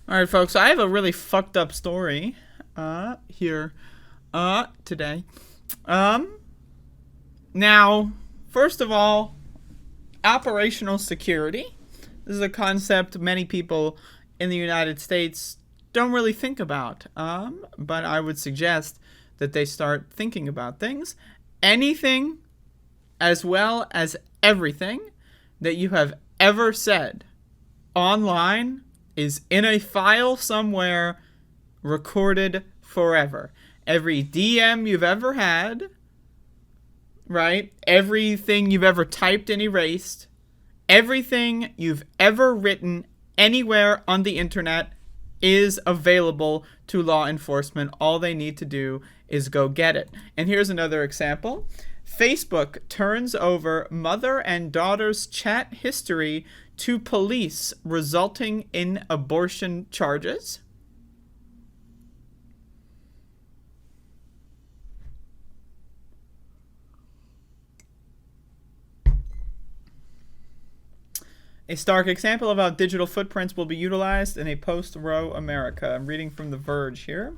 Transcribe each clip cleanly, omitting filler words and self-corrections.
All right, folks. I have a really fucked up story here today. Now, first of all, operational security. This is a concept many people in the United States don't really think about. But I would suggest that they start thinking about things. Anything, as well as everything that you have ever said online is in a file somewhere, recorded forever. Every DM you've ever had, right? Everything you've ever typed and erased, everything you've ever written anywhere on the internet is available to law enforcement. All they need to do is go get it. And here's another example. Facebook turns over mother and daughter's chat history to police, resulting in abortion charges. A stark example of how digital footprints will be utilized in a post-Roe America. I'm reading from The Verge here.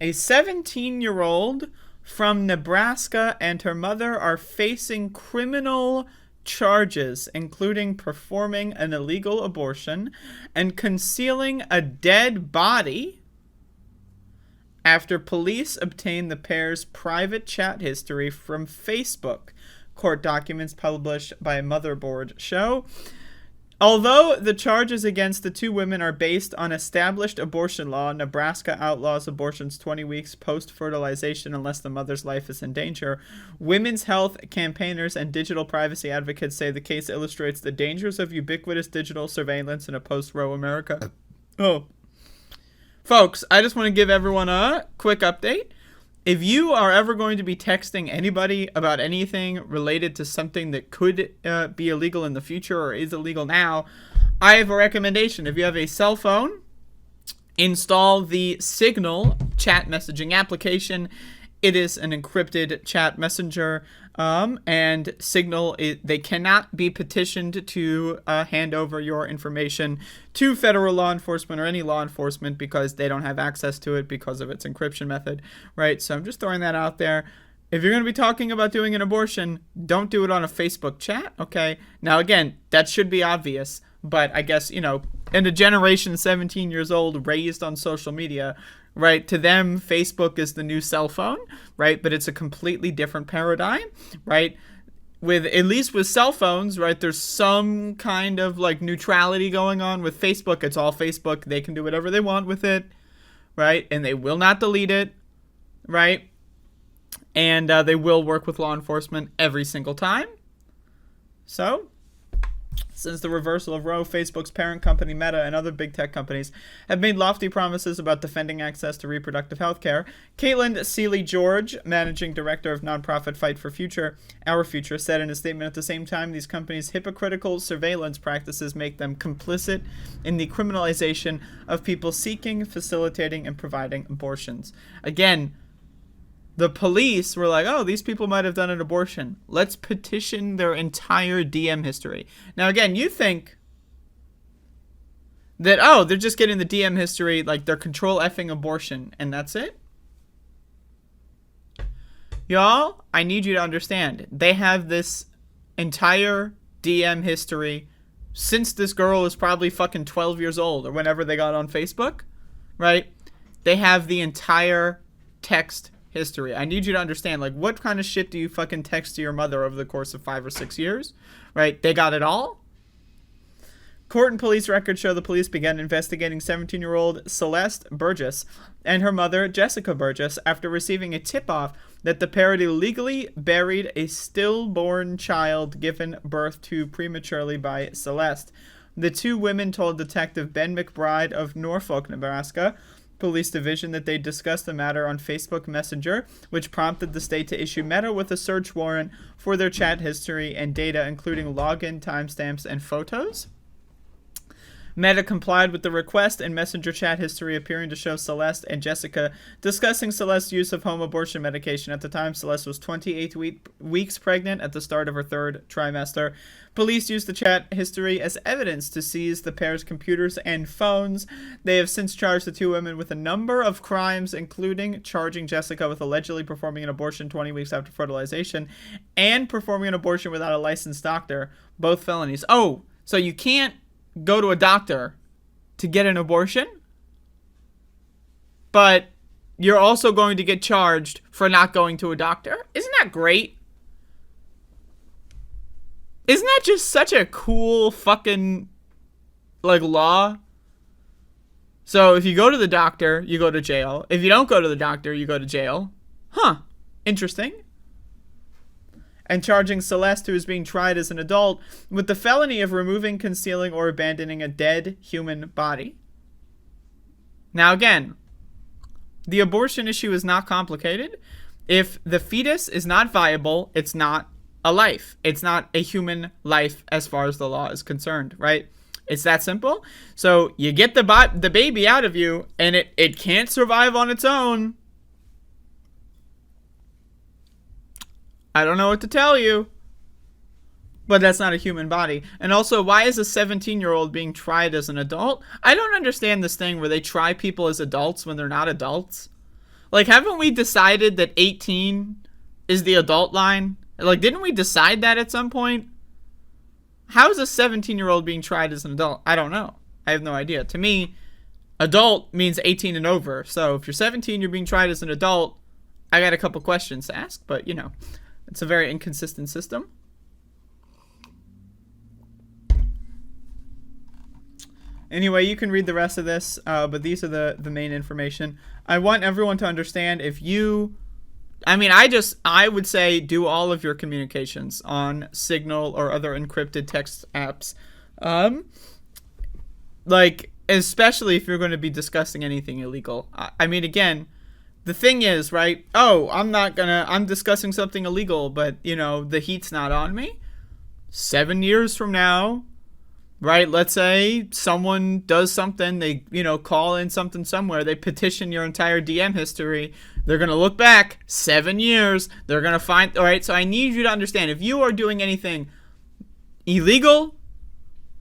A 17-year-old from Nebraska and her mother are facing criminal charges, including performing an illegal abortion and concealing a dead body after police obtained the pair's private chat history from Facebook. Court documents published by Motherboard show. Although the charges against the two women are based on established abortion law, Nebraska outlaws abortions 20 weeks post-fertilization unless the mother's life is in danger. Women's health campaigners and digital privacy advocates say the case illustrates the dangers of ubiquitous digital surveillance in a post-Roe America. Folks, I just want to give everyone a quick update. If you are ever going to be texting anybody about anything related to something that could be illegal in the future or is illegal now, I have a recommendation. If you have a cell phone, install the Signal chat messaging application. It is an encrypted chat messenger, and Signal, they cannot be petitioned to hand over your information to federal law enforcement or any law enforcement because they don't have access to it because of its encryption method, right? So I'm just throwing that out there. If you're going to be talking about doing an abortion, don't do it on a Facebook chat, okay? Now, again, that should be obvious, but I guess, in a generation 17 years old raised on social media, right, to them, Facebook is the new cell phone, right? But it's a completely different paradigm, right? At least with cell phones, right, there's some kind of like neutrality going on. With Facebook, it's all Facebook. They can do whatever they want with it, right? And they will not delete it, right? And they will work with law enforcement every single time. So, since the reversal of Roe, Facebook's parent company Meta and other big tech companies have made lofty promises about defending access to reproductive health care. Caitlin Seeley-George, managing director of nonprofit Fight for Future, Our Future, said in a statement, at the same time, these companies' hypocritical surveillance practices make them complicit in the criminalization of people seeking, facilitating, and providing abortions. Again, the police were like, oh, these people might have done an abortion. Let's petition their entire DM history. Now, again, you think that, oh, they're just getting the DM history, like they're control effing abortion, and that's it? Y'all, I need you to understand. They have this entire DM history since this girl is probably fucking 12 years old or whenever they got on Facebook, right? They have the entire text history. I need you to understand, like, what kind of shit do you fucking text to your mother over the course of 5 or 6 years, right? They got it all. Court and police records show the police began investigating 17-year-old Celeste Burgess and her mother, Jessica Burgess, after receiving a tip-off that the pair had illegally buried a stillborn child given birth to prematurely by Celeste. The two women told Detective Ben McBride of Norfolk, Nebraska, Police Division, that they discussed the matter on Facebook Messenger, which prompted the state to issue Meta with a search warrant for their chat history and data, including login timestamps and photos. Meta complied with the request, and messenger chat history appearing to show Celeste and Jessica discussing Celeste's use of home abortion medication. At the time, Celeste was 28 weeks pregnant at the start of her third trimester. Police used the chat history as evidence to seize the pair's computers and phones. They have since charged the two women with a number of crimes, including charging Jessica with allegedly performing an abortion 20 weeks after fertilization and performing an abortion without a licensed doctor, both felonies. Oh, so you can't go to a doctor to get an abortion, but you're also going to get charged for not going to a doctor? Isn't that great? Isn't that just such a cool fucking, like, law? So if you go to the doctor, you go to jail. If you don't go to the doctor, you go to jail. Huh. Interesting. And charging Celeste, who is being tried as an adult, with the felony of removing, concealing, or abandoning a dead human body. Now again, the abortion issue is not complicated. If the fetus is not viable, it's not a life. It's not a human life as far as the law is concerned, right? It's that simple. So you get the baby out of you, and it can't survive on its own. I don't know what to tell you. But that's not a human body. And also, why is a 17-year-old being tried as an adult? I don't understand this thing where they try people as adults when they're not adults. Like, haven't we decided that 18 is the adult line? Like, didn't we decide that at some point? How is a 17-year-old being tried as an adult? I don't know. I have no idea. To me, adult means 18 and over. So if you're 17, you're being tried as an adult. I got a couple questions to ask, but, you know, it's a very inconsistent system. Anyway, you can read the rest of this, but these are the main information. I want everyone to understand if you... I would say do all of your communications on Signal or other encrypted text apps. Like, especially if you're going to be discussing anything illegal. Again, the thing is, right? Oh, I'm discussing something illegal, but, you know, the heat's not on me. 7 years from now, right? Let's say someone does something, they, you know, call in something somewhere, they petition your entire DM history. They're going to look back 7 years. They're going to find, all right? So I need you to understand, if you are doing anything illegal,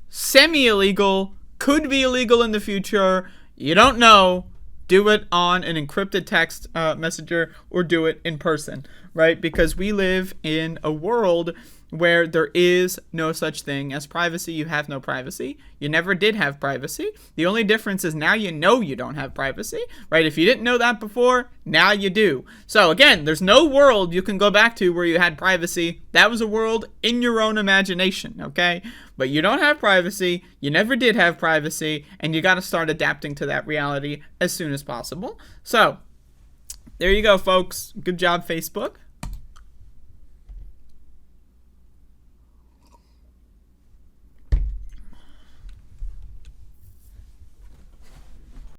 semi-illegal, could be illegal in the future, you don't know, do it on an encrypted text messenger or do it in person, right? Because we live in a world where there is no such thing as privacy. You have no privacy. You never did have privacy. The only difference is now you know you don't have privacy, right? If you didn't know that before, now you do. So again, there's no world you can go back to where you had privacy. That was a world in your own imagination, okay? But you don't have privacy. You never did have privacy, and you got to start adapting to that reality as soon as possible. So there you go, folks. Good job, Facebook.